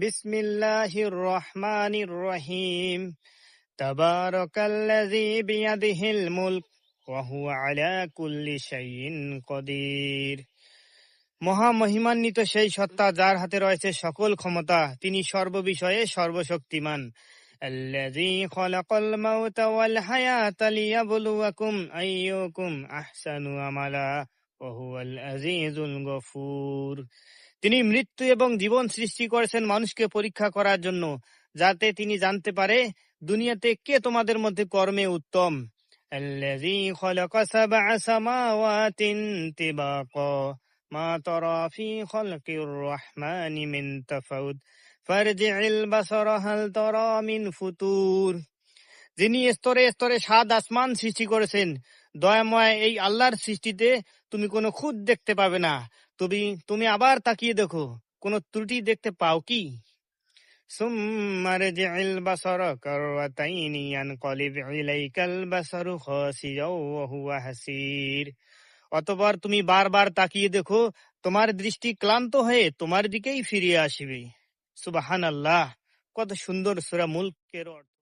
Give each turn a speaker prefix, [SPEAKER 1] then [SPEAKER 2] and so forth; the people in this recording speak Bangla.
[SPEAKER 1] বিসমিল্লাহির রহমানির রহিম। তাবারাকাল্লাযী বিয়াদিহিল মুলক ওয়া হুয়া আলা কুল্লি শাইইন কদির। মহামহিমান্বিত সেই সত্তা যার হাতে রয়েছে সকল ক্ষমতা, তিনি সর্ববিষয়ে সর্বশক্তিমান। আল্লাযী খালাকাল মাউতা ওয়াল হায়াতা লিয়াবলুয়াকুম আইয়ুকুম আহসানু আমালা ওয়া হুয়াল আজিজুল গফুর। তিনি মৃত্যু এবং জীবন সৃষ্টি করেছেন মানুষকে পরীক্ষা করার জন্য, যাতে তিনি জানতে পারে দুনিয়াতে কে তোমাদের মধ্যে কর্মে উত্তম। আল্লাযী খালাকা সাবআ সামাওয়াতিন তিবাকা মা তারা ফি খালকির রহমানি মিন তাফাউত ফারজি'ল বাসারা হাল তারা মিন ফুতুর। যিনি স্তরে স্তরে 7 আসমান সৃষ্টি করেছেন, দয়াময় এই আল্লাহর সৃষ্টিতে তুমি কোনো খুঁত দেখতে পাবে না। তুমি আবার তাকিয়ে দেখো, কোনো ত্রুটি দেখতে পাও কি? সুম্মা রজি'ল বাসারা কাররাতাইনি ইয়ানকালিব ইলাইকাল বাসারু খাসিয়াও ওয়া হুয়া হাসির। অতঃপর তুমি বারবার তাকিয়ে দেখো, তোমার দৃষ্টি ক্লান্ত হয়ে তোমার দিকেই ফিরে আসবে। সুবহানাল্লাহ। কত সুন্দর সূরা মুলকের অর্থ।